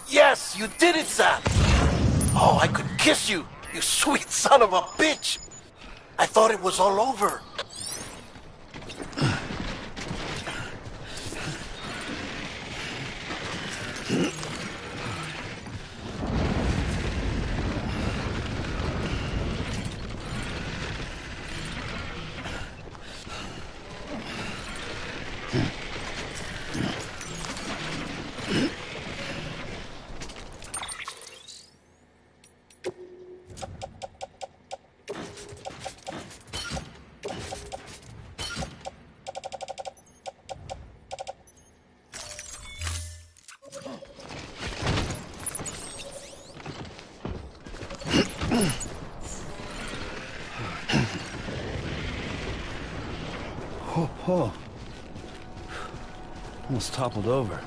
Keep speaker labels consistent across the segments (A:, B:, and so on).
A: Yes, you did it, Sam! Oh, I could kiss you, you sweet son of a bitch! I thought it was all over.
B: Oh, almost toppled over.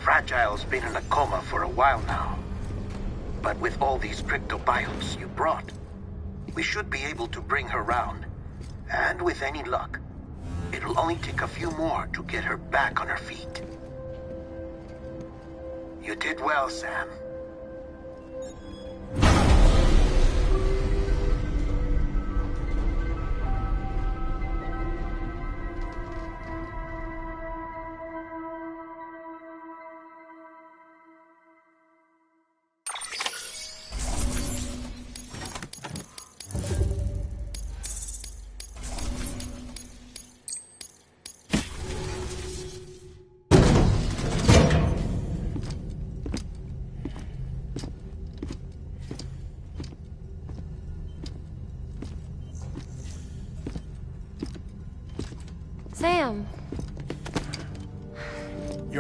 A: Fragile's been in a coma for a while now. But with all these cryptobiotes you brought, we should be able to bring her round. And with any luck, it'll only take a few more to get her back on her feet. You did well, Sam.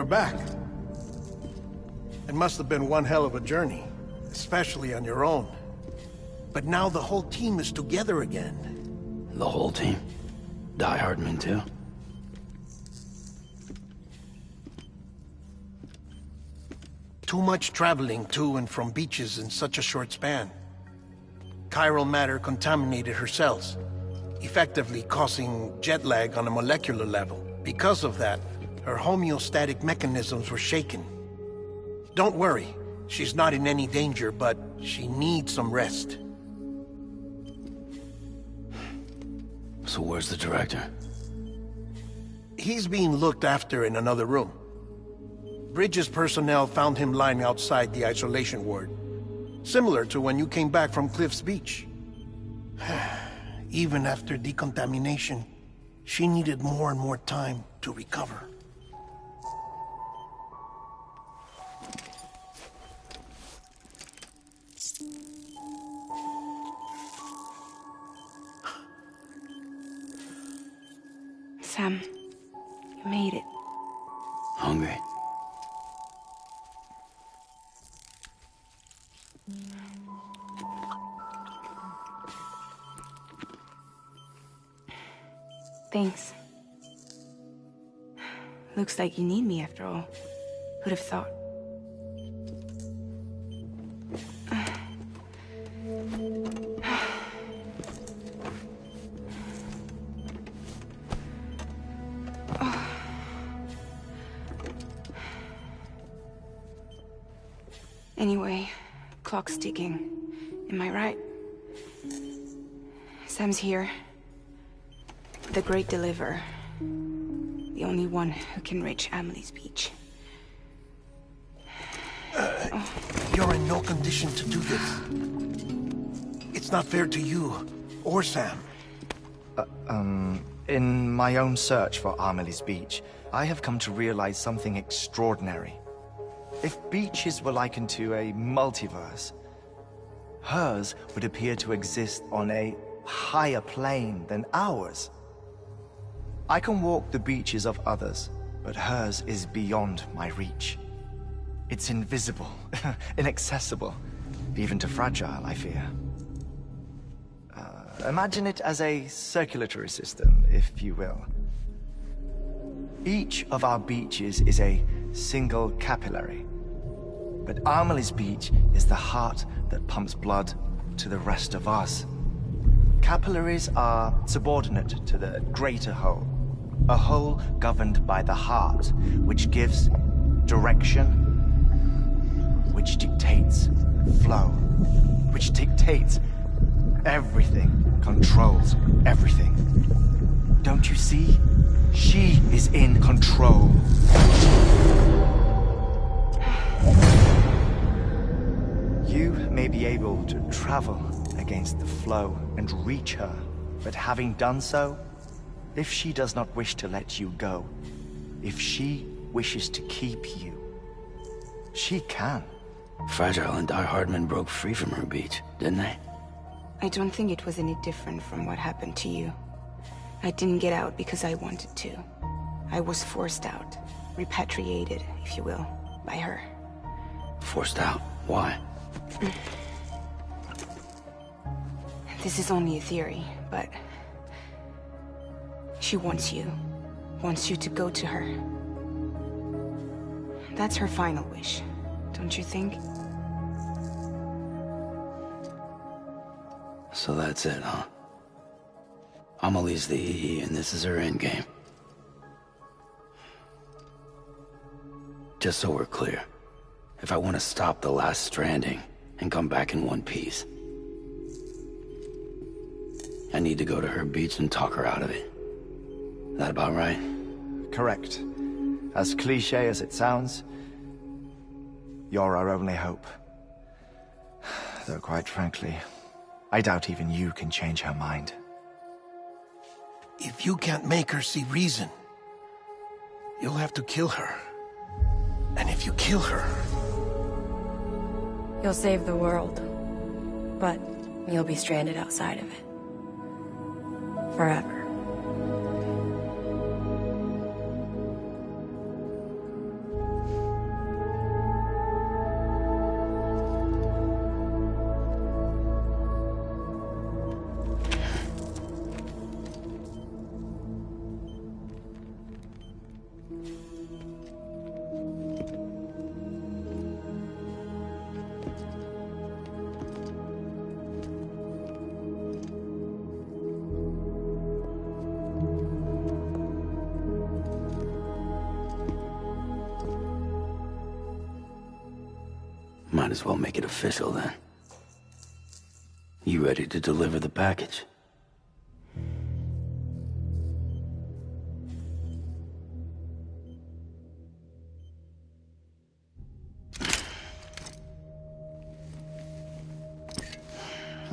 C: you're back. It must have been one hell of a journey, especially on your own. But now the whole team is together again.
B: The whole team? Die Hardman too?
C: Too much traveling to and from beaches in such a short span. Chiral matter contaminated her cells, effectively causing jet lag on a molecular level. Because of that, her homeostatic mechanisms were shaken. Don't worry, she's not in any danger, but she needs some rest.
B: So where's the director?
C: He's being looked after in another room. Bridges personnel found him lying outside the isolation ward. Similar to when you came back from Cliff's Beach. Even after decontamination, she needed more and more time to recover.
D: Sam, you made it.
B: Hungry?
D: Thanks. Looks like you need me after all. Who'd have thought? Anyway, clock's ticking. Am I right? Sam's here. The Great Deliverer. The only one who can reach Amelie's Beach.
C: You're in no condition to do this. It's not fair to you, or Sam.
E: In my own search for Amelie's Beach, I have come to realize something extraordinary. If beaches were likened to a multiverse, hers would appear to exist on a higher plane than ours. I can walk the beaches of others, but hers is beyond my reach. It's invisible, inaccessible, even to fragile, I fear. Imagine it as a circulatory system, if you will. Each of our beaches is a single capillary. But Amelie's Beach is the heart that pumps blood to the rest of us. Capillaries are subordinate to the greater whole. A whole governed by the heart, which gives direction, which dictates flow, which dictates everything, controls everything. Don't you see? She is in control. You may be able to travel against the flow and reach her, but having done so, if she does not wish to let you go, if she wishes to keep you, she can.
B: Fragile and Die Hardman broke free from her beach, didn't they?
D: I don't think it was any different from what happened to you. I didn't get out because I wanted to. I was forced out, repatriated, if you will, by her.
B: Forced out? Why?
D: This is only a theory, but she wants you to go to her. That's her final wish, don't you think?
B: So that's it, huh? Amelie's the EE, and this is her endgame. Just so we're clear, if I want to stop the last stranding and come back in one piece, I need to go to her beach and talk her out of it. That about right?
E: Correct. As cliché as it sounds, you're our only hope. Though quite frankly, I doubt even you can change her mind.
C: If you can't make her see reason, you'll have to kill her. And if you kill her...
F: You'll save the world, but you'll be stranded outside of it. Forever.
B: Might as well make it official then. You ready to deliver the package?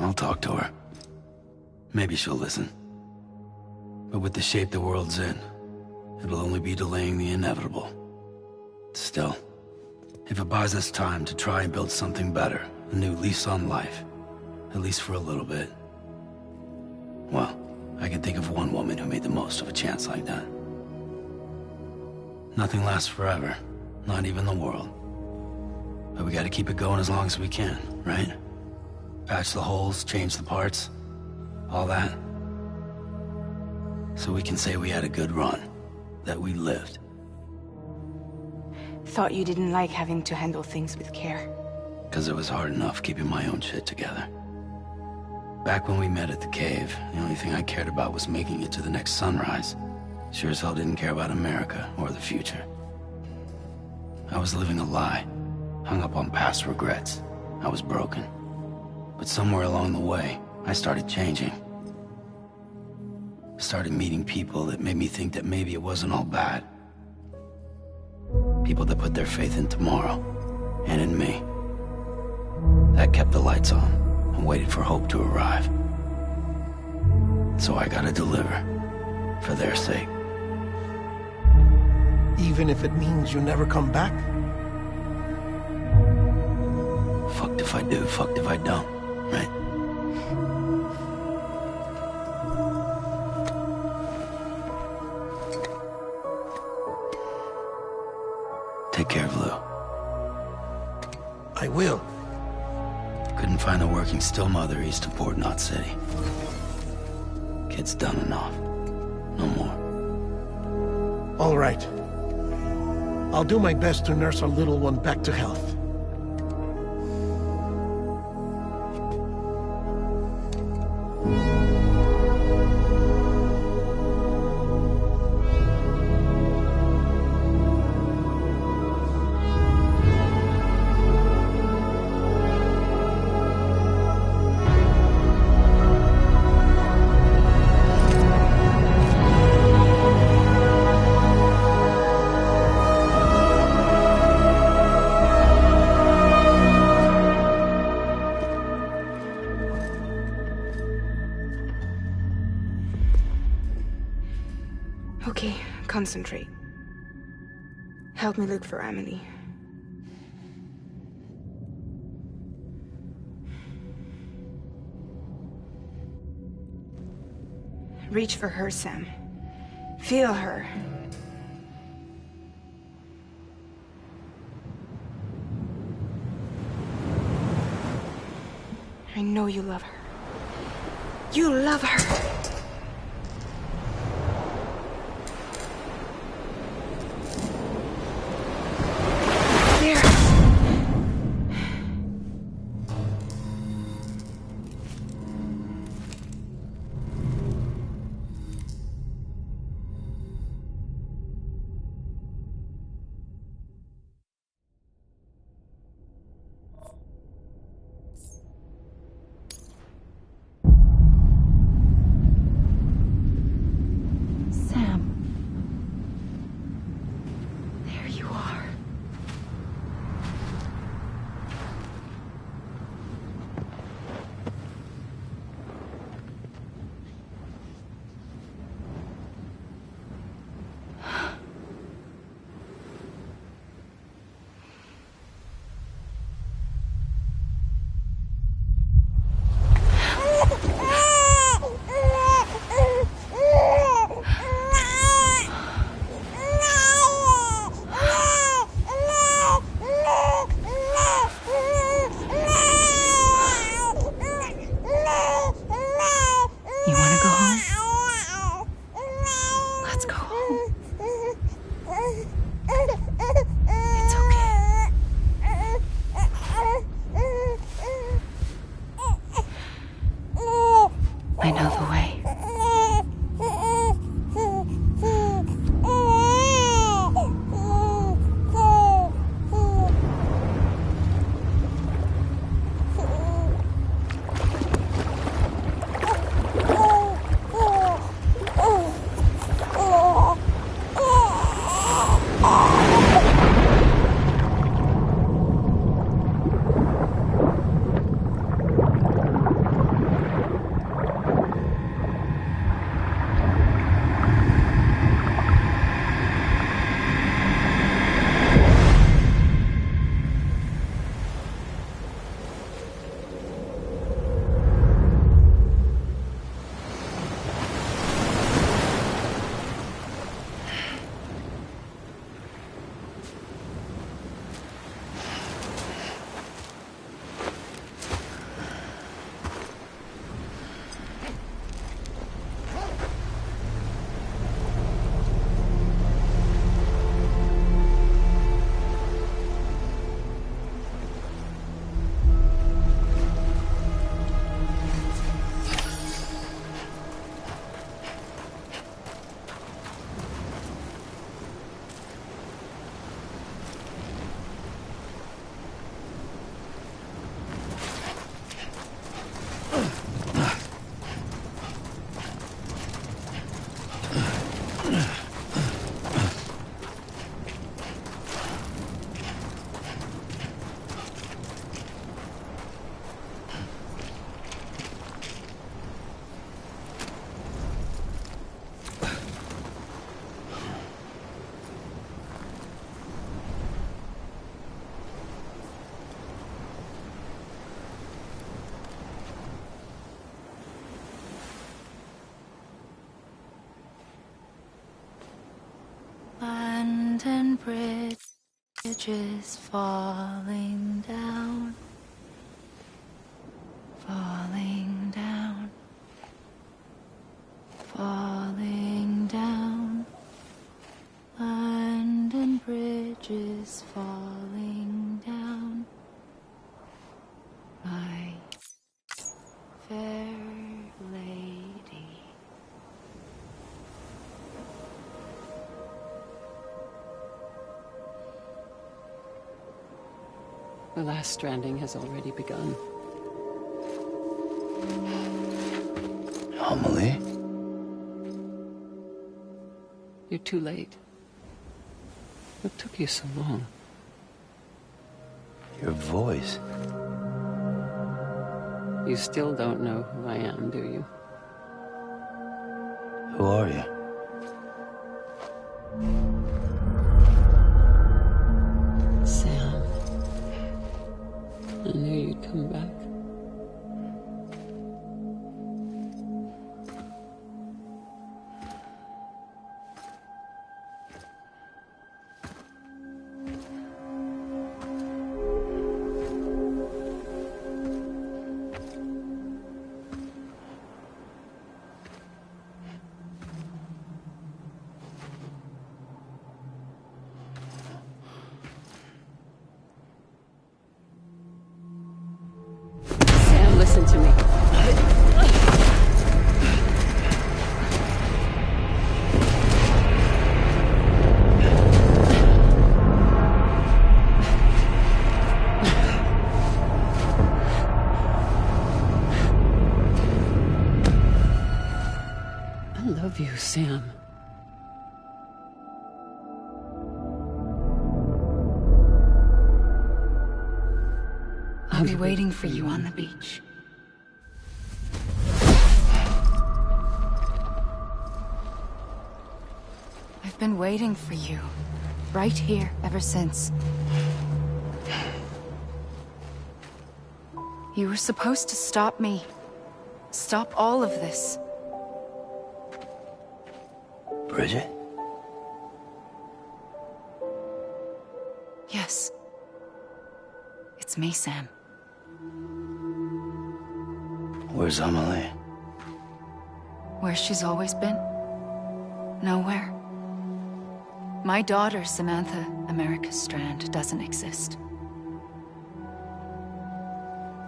B: I'll talk to her. Maybe she'll listen. But with the shape the world's in, it'll only be delaying the inevitable. Still, if it buys us time to try and build something better, a new lease on life, at least for a little bit, well, I can think of one woman who made the most of a chance like that. Nothing lasts forever, not even the world. But we gotta keep it going as long as we can, right? Patch the holes, change the parts, all that. So we can say we had a good run, that we lived.
D: Thought you didn't like having to handle things with care.
B: 'Cause it was hard enough keeping my own shit together. Back when we met at the cave, the only thing I cared about was making it to the next sunrise. Sure as hell didn't care about America or the future. I was living a lie, hung up on past regrets. I was broken. But somewhere along the way, I started changing. Started meeting people that made me think that maybe it wasn't all bad. People that put their faith in tomorrow, and in me. That kept the lights on, and waited for hope to arrive. So I gotta deliver, for their sake.
C: Even if it means you never come back?
B: Fucked if I do, fucked if I don't, right? Take care of Lou.
C: I will.
B: Couldn't find a working still mother east of Port Knot City. Kid's done enough. No more.
C: All right. I'll do my best to nurse our little one back to health.
D: Okay, concentrate. Help me look for Emily. Reach for her, Sam. Feel her. I know you love her. You love her! I know the way.
F: bridges falling down, falling down, falling down. London Bridge is falling down. My fair lady.
G: The last stranding has already begun.
B: Amelie?
G: You're too late. What took you so long?
B: Your voice.
G: You still don't know who I am, do you?
B: Who are you?
G: Sam. I knew you'd come back. Sam, listen to me. I love you, Sam.
D: I'll be waiting for you on the beach. I've been waiting for you, right here, ever since. You were supposed to stop me. Stop all of this.
B: Bridget?
D: Yes. It's me, Sam.
B: Where's Amelie?
D: Where she's always been. Nowhere. My daughter, Samantha America Strand, doesn't exist.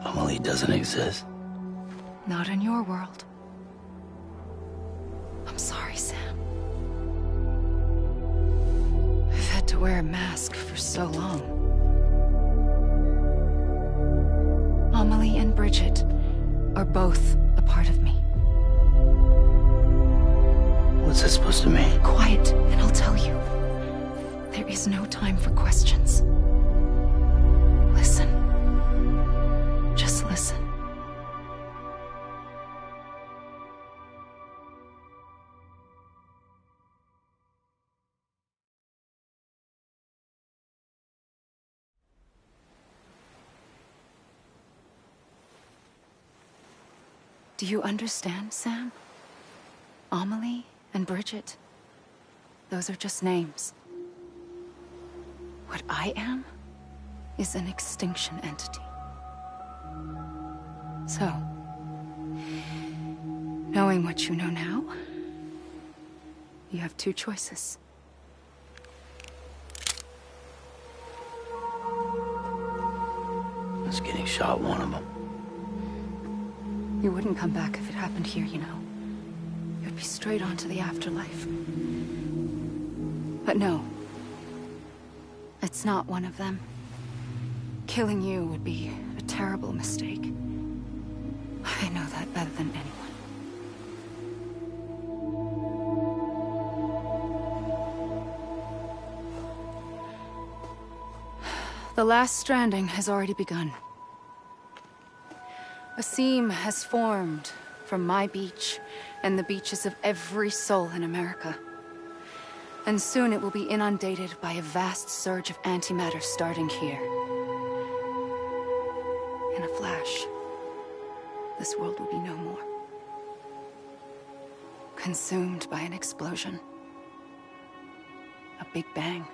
B: Amelie doesn't exist.
D: Not in your world. I'm sorry, Sam. I've had to wear a mask for so long. Amelie and Bridget are both a part of me.
B: What's that supposed to mean?
D: Quiet, and I'll tell you. There is no time for questions. Listen. Just listen. Do you understand, Sam? Amelie and Bridget, those are just names. What I am is an extinction entity. So, knowing what you know now, you have two choices.
B: Is getting shot one of them?
D: You wouldn't come back if it happened here, you know. You'd be straight on to the afterlife. But no. It's not one of them. Killing you would be a terrible mistake. I know that better than anyone. The last stranding has already begun. A seam has formed from my beach and the beaches of every soul in America. And soon it will be inundated by a vast surge of antimatter starting here. In a flash, this world will be no more. Consumed by an explosion. A big bang.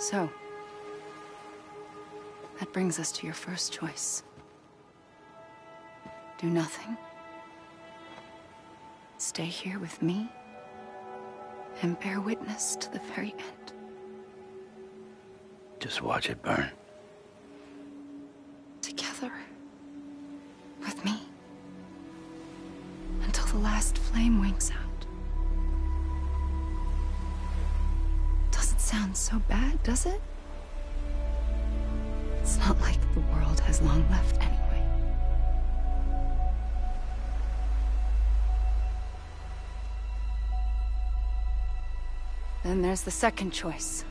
D: So, that brings us to your first choice. Do nothing. Stay here with me, and bear witness to the very end.
B: Just watch it burn.
D: Together. With me. Until the last flame winks out. Doesn't sound so bad, does it? It's not like the world has long left anyway. Then there's the second choice.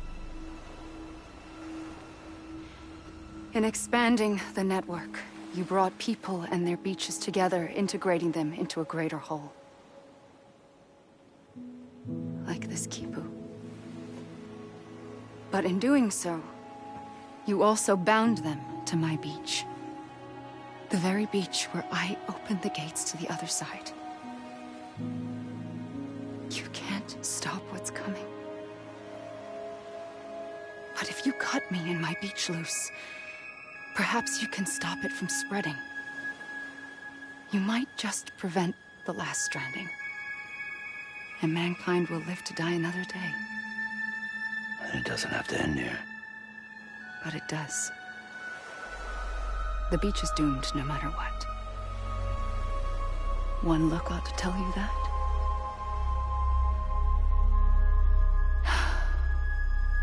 D: In expanding the network, you brought people and their beaches together, integrating them into a greater whole. Like this Kipu. But in doing so, you also bound them to my beach. The very beach where I opened the gates to the other side. You can't stop what's coming. But if you cut me and my beach loose, perhaps you can stop it from spreading. You might just prevent the last stranding. And mankind will live to die another day.
B: And it doesn't have to end here.
D: But it does. The beach is doomed no matter what. One look ought to tell you that.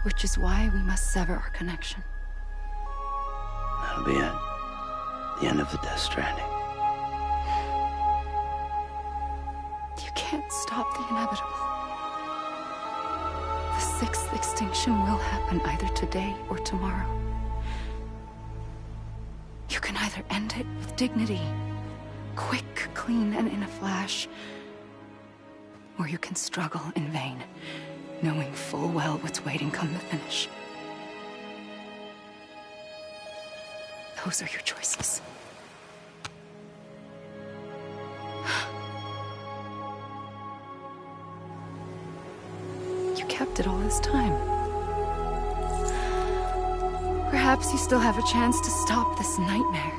D: Which is why we must sever our connection.
B: That'll be it. The end of the Death Stranding.
D: You can't stop the inevitable. The sixth extinction will happen either today or tomorrow. You can either end it with dignity, quick, clean, and in a flash, or you can struggle in vain, knowing full well what's waiting come the finish. Those are your choices. You kept it all this time. Perhaps you still have a chance to stop this nightmare.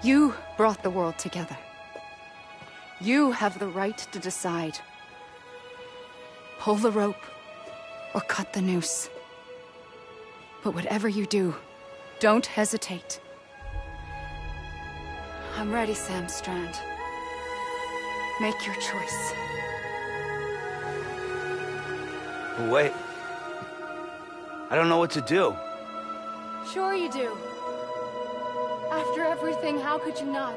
D: You brought the world together. You have the right to decide. Pull the rope, or cut the noose. But whatever you do, don't hesitate. I'm ready, Sam Strand. Make your choice.
B: Wait. I don't know what to do.
D: Sure you do. After everything, how could you not?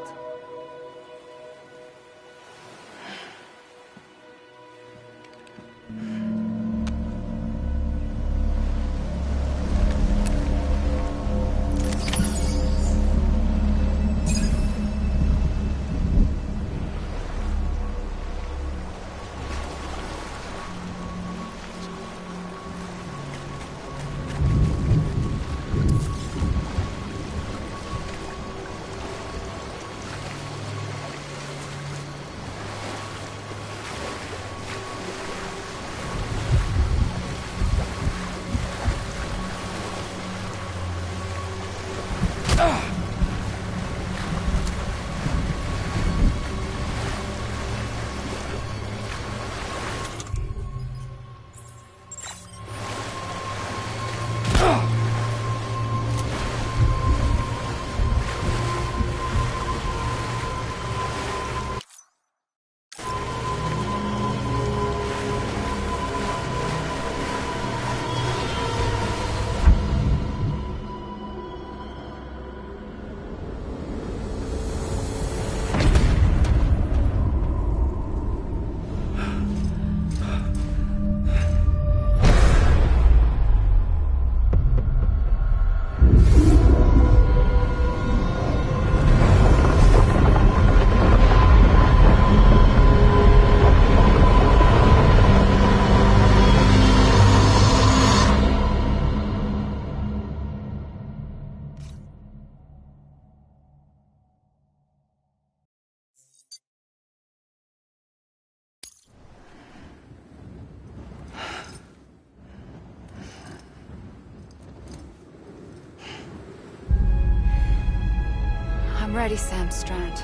D: I'm ready, Sam Strand.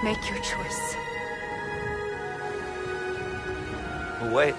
D: Make your choice.
E: Wait.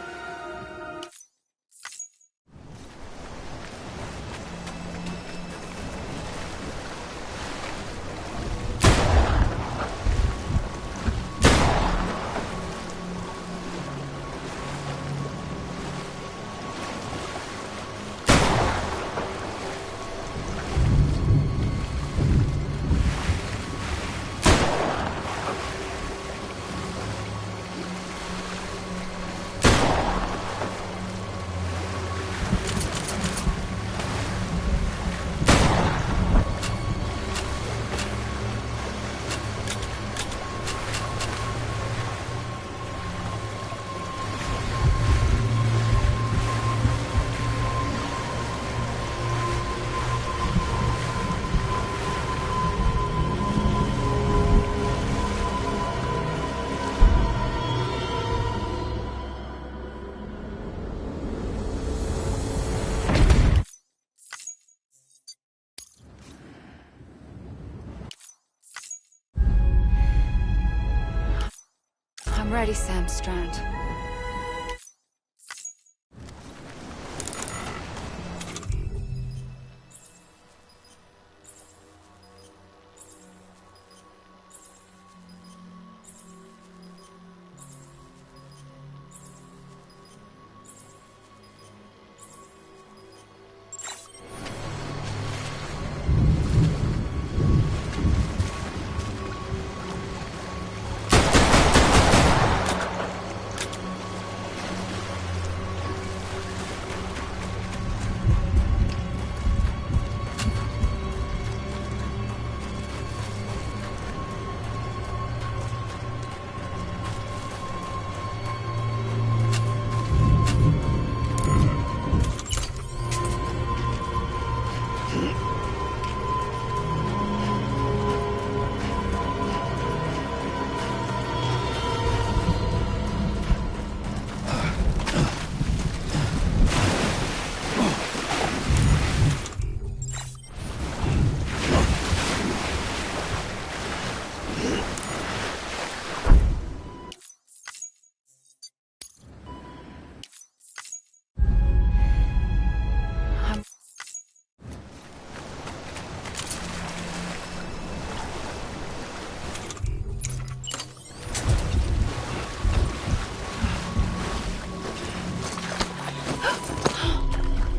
D: I'm ready, Sam Strand.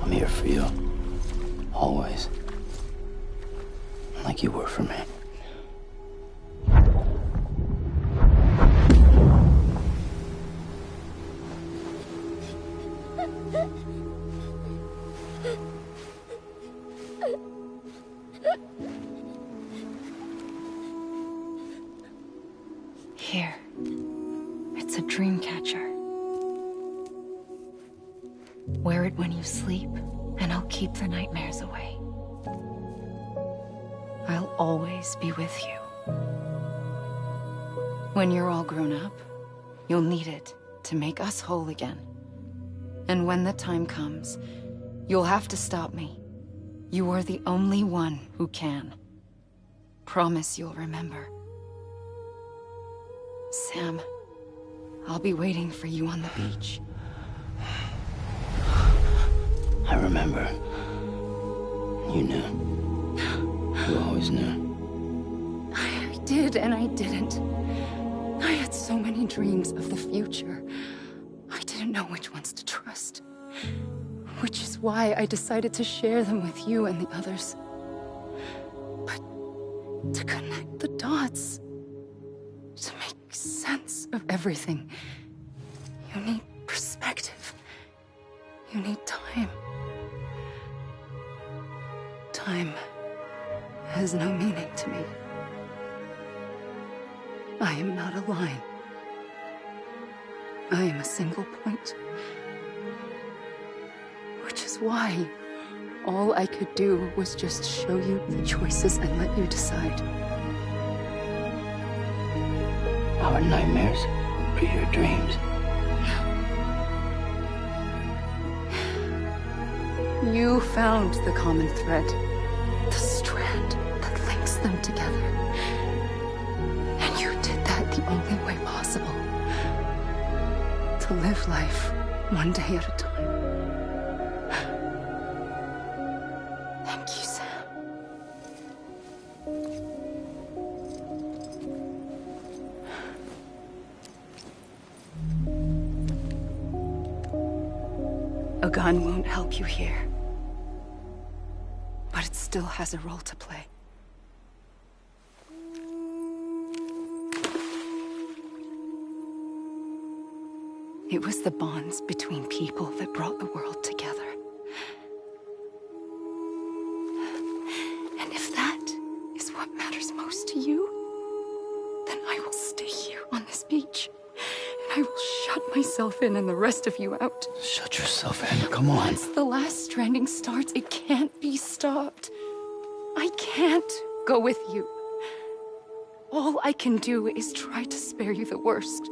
B: I'm here for you. Always. Like you were for me.
D: Here. It's a dream catcher. Wear it when you sleep, and I'll keep the nightmares away. I'll always be with you. When you're all grown up, you'll need it to make us whole again. And when the time comes, you'll have to stop me. You are the only one who can. Promise you'll remember. Sam, I'll be waiting for you on the beach.
B: I remember. You knew. You always knew.
D: I did and I didn't. I had so many dreams of the future. I didn't know which ones to trust. Which is why I decided to share them with you and the others. But to connect the dots, to make sense of everything, you need perspective. You need time. Time has no meaning to me. I am not a line. I am a single point. Which is why all I could do was just show you the choices and let you decide.
B: Our nightmares are your dreams.
D: You found the common thread, the strand that links them together. And you did that the only way possible. To live life one day at a time. Thank you, Sam. A gun won't help you here. But it still has a role to play. It was the bonds between people that brought the world together. And if that is what matters most to you, then I will stay here on this beach. And I will shut myself in and the rest of you out.
B: Shut yourself in, come on.
D: Once the last stranding starts, it can't be stopped. I can't go with you. All I can do is try to spare you the worst.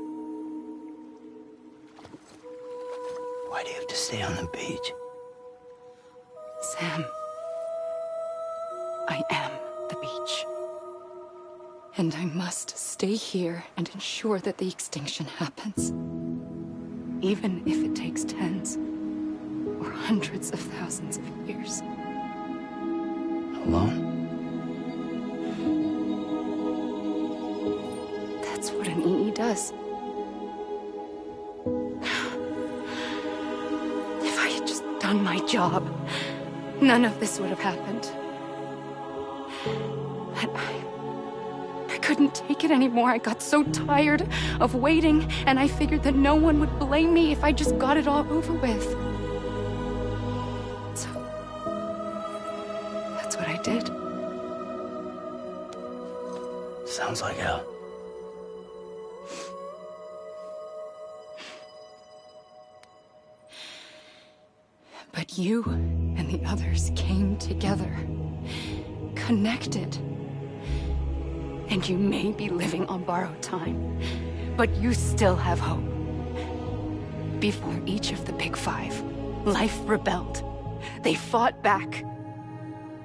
B: Why do you have to stay on the beach?
D: Sam, I am the beach. And I must stay here and ensure that the extinction happens. Even if it takes tens or hundreds of thousands of years.
B: Alone?
D: That's what an EE does. If I had just done my job, none of this would have happened. But I couldn't take it anymore. I got so tired of waiting, and I figured that no one would blame me if I just got it all over with. So, that's what I did.
B: Sounds like hell.
D: But you and the others came together, connected. And you may be living on borrowed time, but you still have hope. Before each of the Big Five, life rebelled. They fought back,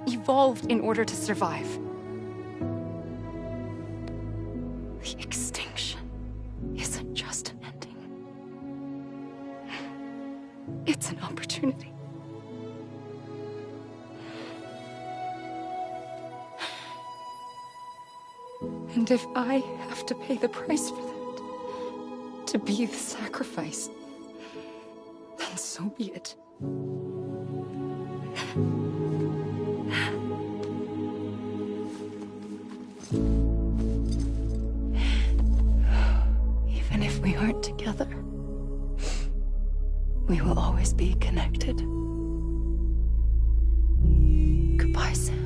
D: evolved in order to survive. The extinction isn't just an ending. It's an opportunity. And if I have to pay the price for that, to be the sacrifice, then so be it. Even if we aren't together, we will always be connected. Goodbye, Sam.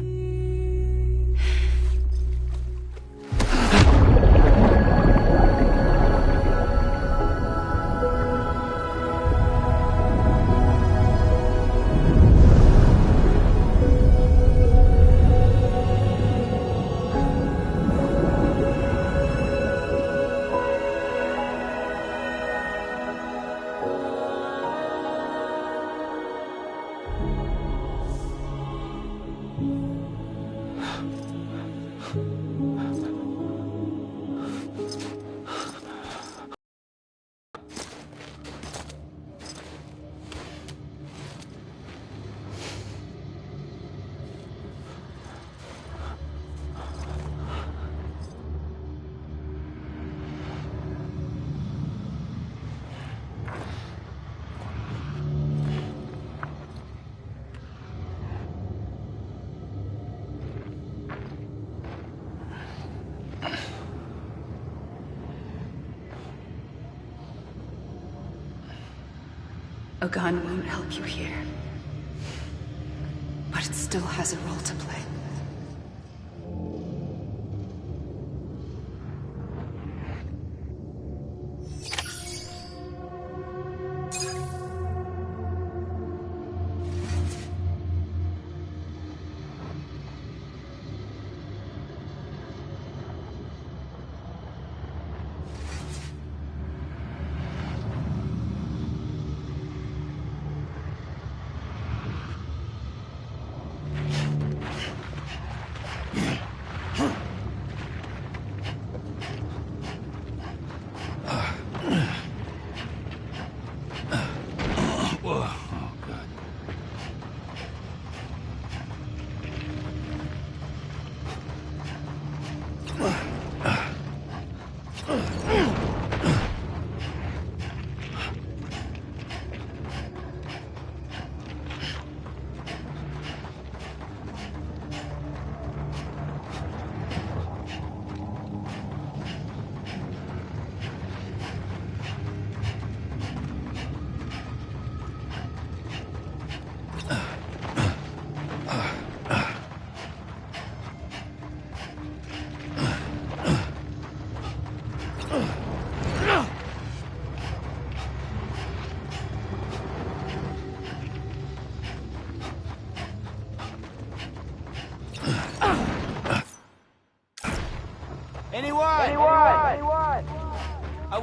D: A gun won't help you here. But it still has a role to play.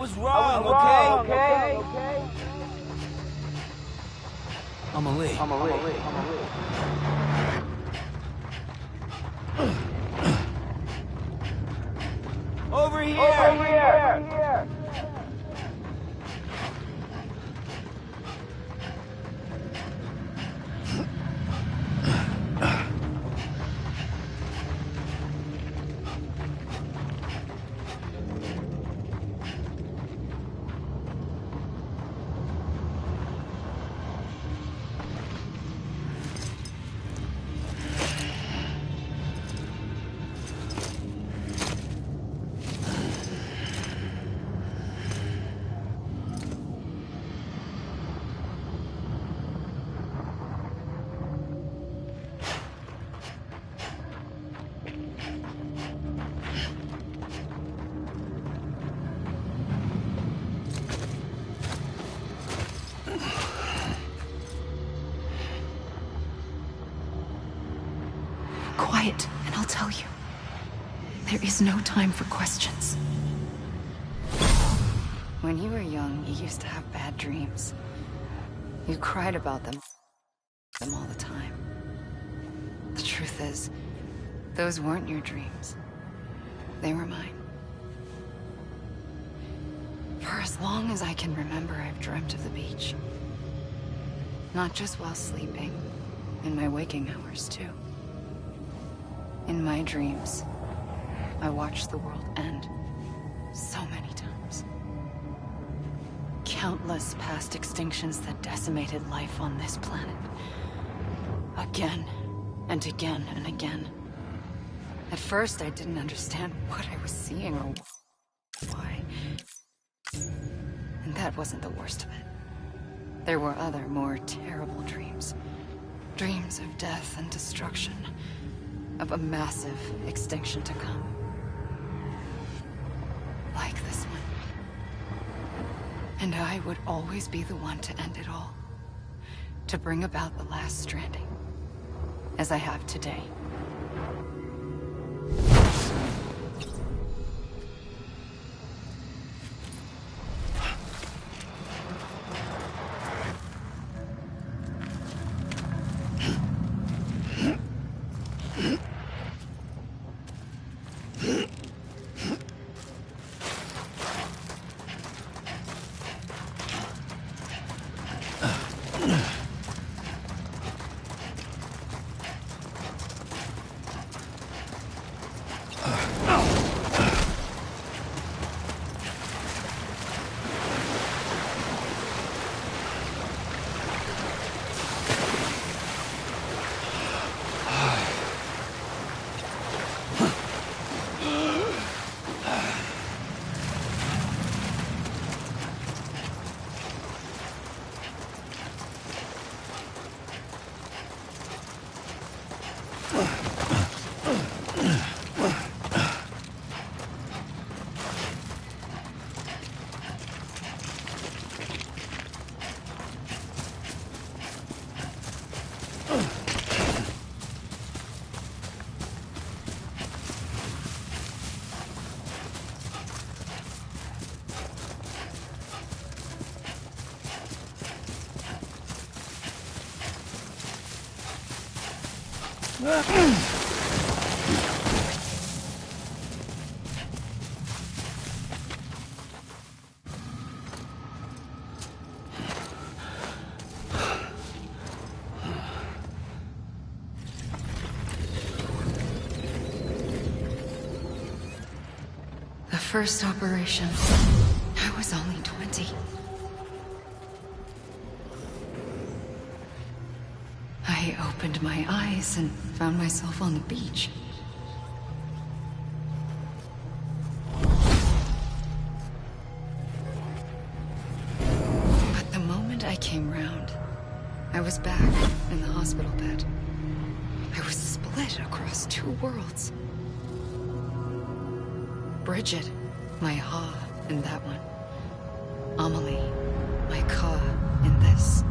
H: was wrong, okay?
B: Amelie.
H: Over here!
D: Quiet, and I'll tell you. There is no time for questions. When you were young, you used to have bad dreams. You cried about them all the time. The truth is, those weren't your dreams. They were mine. For as long as I can remember, I've dreamt of the beach. Not just while sleeping, in my waking hours, too. In my dreams, I watched the world end so many times. Countless past extinctions that decimated life on this planet. Again, and again, and again. At first, I didn't understand what I was seeing or why. And that wasn't the worst of it. There were other, more terrible dreams. Dreams of death and destruction. Of a massive extinction to come. Like this one. And I would always be the one to end it all. To bring about the last stranding. As I have today. The first operation, I was only 20. I opened my eyes and found myself on the beach. But the moment I came round, I was back in the hospital bed. I was split across two worlds. Bridget, my Ha in that one. Amelie, my Ka in this.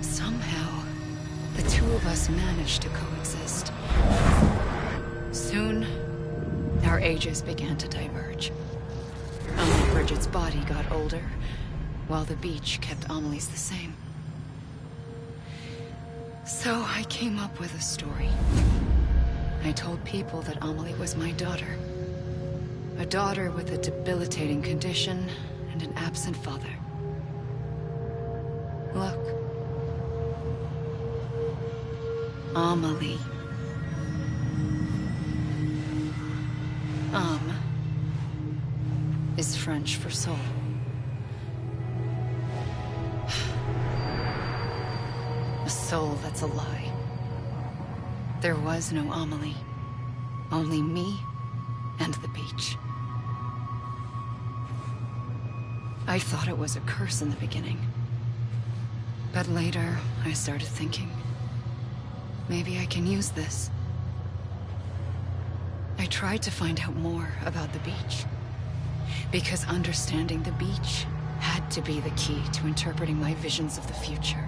D: Somehow, the two of us managed to coexist. Soon, our Our ages began to diverge. Only Bridget's body got older, while the beach kept Amelie's the same. So I came up with a story. I told people that Amelie was my daughter. A daughter with a debilitating condition and an absent father. Look. Amelie. Is French for soul. A soul that's a lie. There was no Amelie. Only me and the beach. I thought it was a curse in the beginning. But later, I started thinking, maybe I can use this. I tried to find out more about the beach. Because understanding the beach had to be the key to interpreting my visions of the future.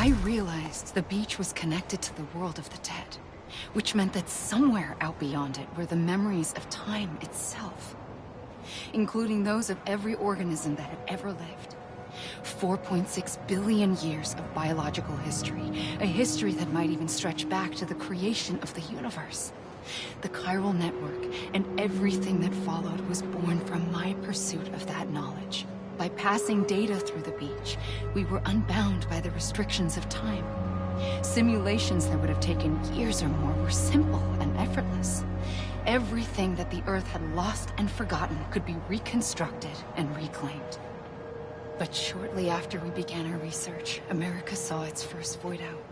D: I realized the beach was connected to the world of the dead, which meant that somewhere out beyond it were the memories of time itself, including those of every organism that had ever lived. 4.6 billion years of biological history, a history that might even stretch back to the creation of the universe. The chiral network and everything that followed was born from my pursuit of that knowledge. By passing data through the beach, we were unbound by the restrictions of time. Simulations that would have taken years or more were simple and effortless. Everything that the Earth had lost and forgotten could be reconstructed and reclaimed. But shortly after we began our research, America saw its first void out.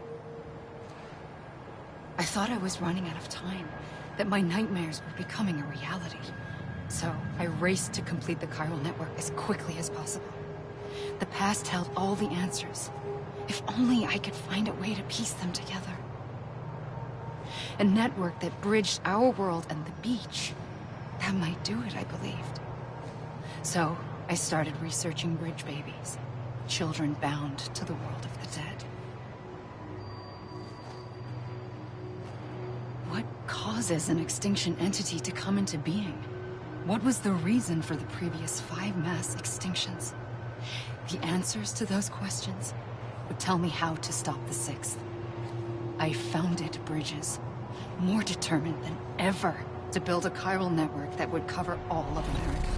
D: I thought I was running out of time, that my nightmares were becoming a reality. So I raced to complete the chiral network as quickly as possible. The past held all the answers. If only I could find a way to piece them together. A network that bridged our world and the beach. That might do it, I believed. So I started researching bridge babies, children bound to the world of the dead. What causes an extinction entity to come into being? What was the reason for the previous 5 mass extinctions? The answers to those questions would tell me how to stop the 6th. I founded bridges, more determined than ever to build a chiral network that would cover all of America.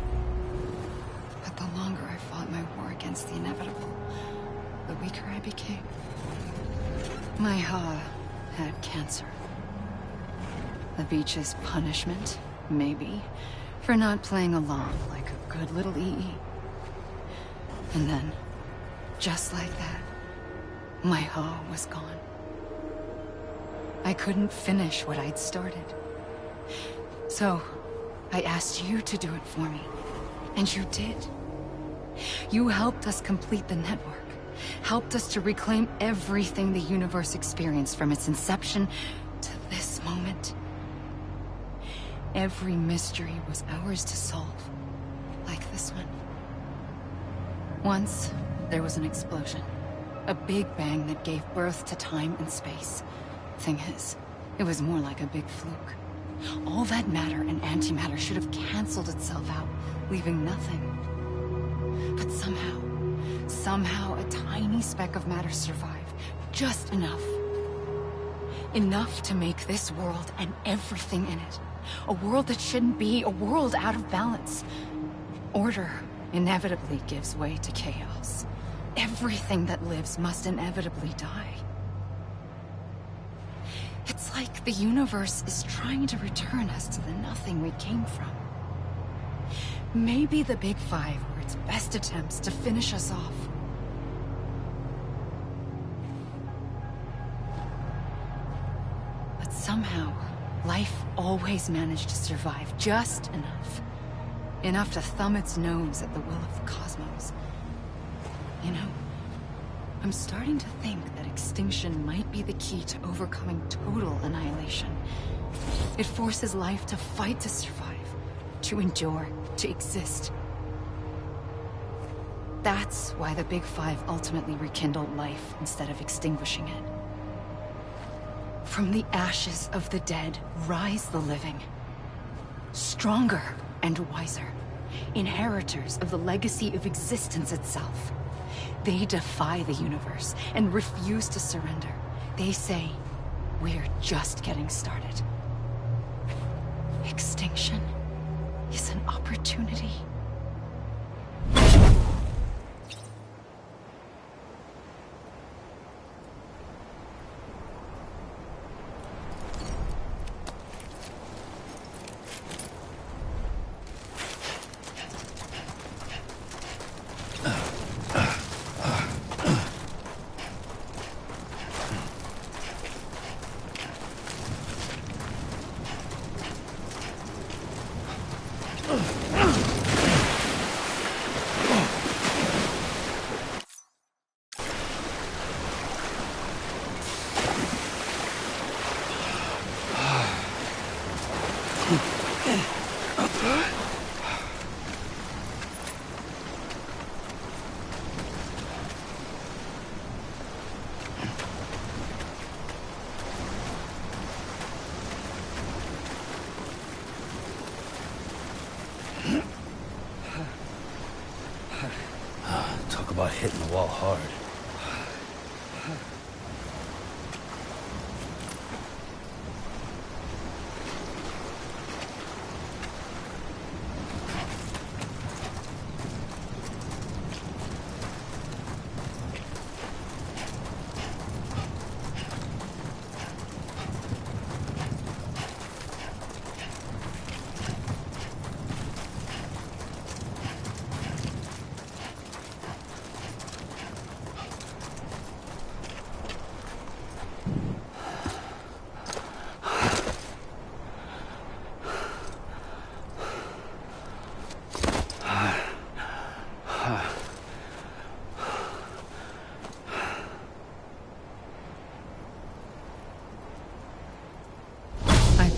D: But the longer I fought my war against the inevitable, the weaker I became. My Ha had cancer. The beach's punishment, maybe, for not playing along like a good little EE. And then, just like that, my Ha was gone. I couldn't finish what I'd started. So, I asked you to do it for me. And you did. You helped us complete the network. Helped us to reclaim everything the universe experienced from its inception to this moment. Every mystery was ours to solve, like this one. Once, there was an explosion. A big bang that gave birth to time and space. Thing is, it was more like a big fluke. All that matter and antimatter should have canceled itself out, leaving nothing. But somehow a tiny speck of matter survived. Just enough. Enough to make this world and everything in it. A world that shouldn't be, a world out of balance. Order inevitably gives way to chaos. Everything that lives must inevitably die. It's like the universe is trying to return us to the nothing we came from. Maybe the Big Five were its best attempts to finish us off. But somehow, life always managed to survive just enough. Enough to thumb its nose at the will of the cosmos. You know, I'm starting to think that extinction might be the key to overcoming total annihilation. It forces life to fight to survive, to endure, to exist. That's why the Big Five ultimately rekindled life instead of extinguishing it. From the ashes of the dead rise the living. Stronger and wiser. Inheritors of the legacy of existence itself. They defy the universe and refuse to surrender. They say, we're just getting started. Extinction is an opportunity.
B: hard.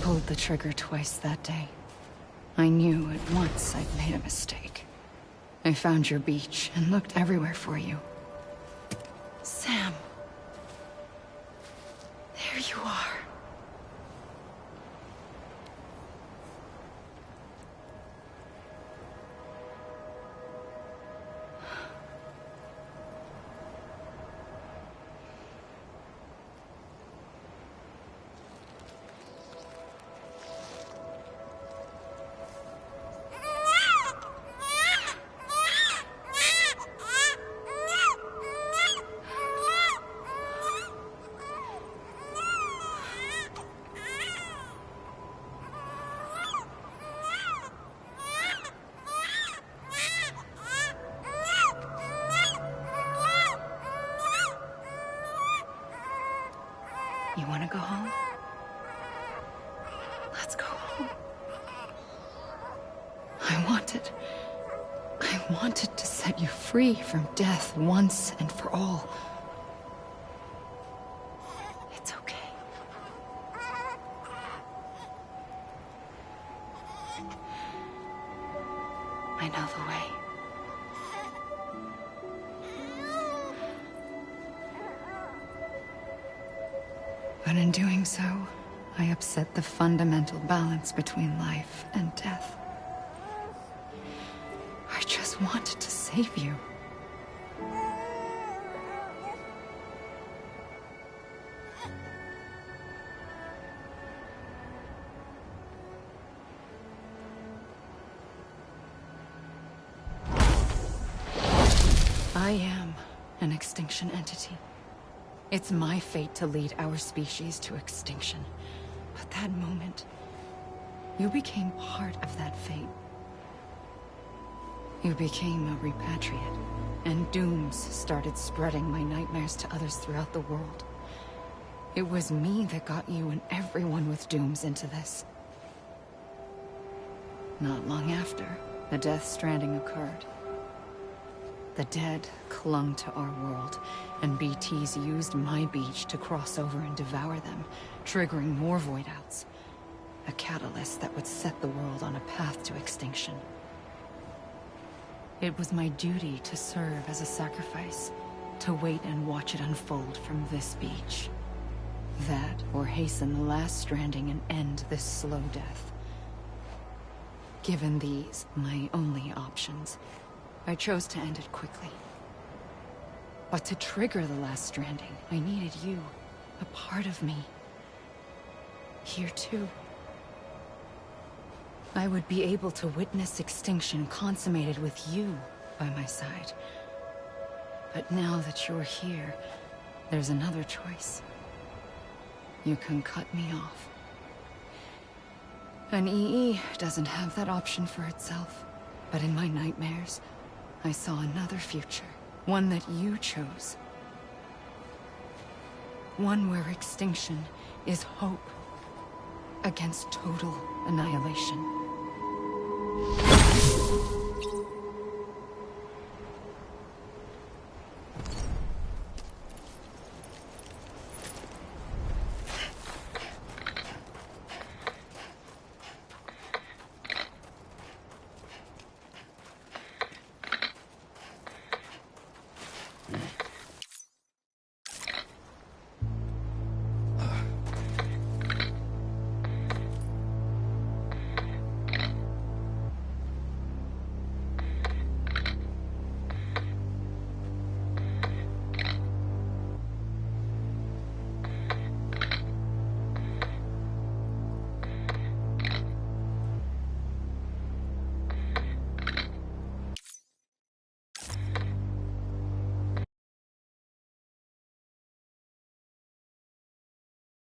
D: Pulled the trigger twice that day. I knew at once I'd made a mistake. I found your beach and looked everywhere for you. Sam. There you are. You want to go home? Let's go home. I wanted to set you free from death once and for all. It's okay. I know the way. But in doing so, I upset the fundamental balance between life and death. I just wanted to save you. I am an extinction entity. It's my fate to lead our species to extinction. But that moment, you became part of that fate. You became a repatriate, and dooms started spreading my nightmares to others throughout the world. It was me that got you and everyone with dooms into this. Not long after, the Death Stranding occurred. The dead clung to our world, and BTs used my beach to cross over and devour them, triggering more void outs. A catalyst that would set the world on a path to extinction. It was my duty to serve as a sacrifice, to wait and watch it unfold from this beach. That, or hasten the last stranding and end this slow death. Given these, my only options, I chose to end it quickly. But to trigger the last stranding, I needed you, a part of me. Here too. I would be able to witness extinction consummated with you by my side. But now that you're here, there's another choice. You can cut me off. An EE doesn't have that option for itself. But in my nightmares, I saw another future. One that you chose. One where extinction is hope against total annihilation.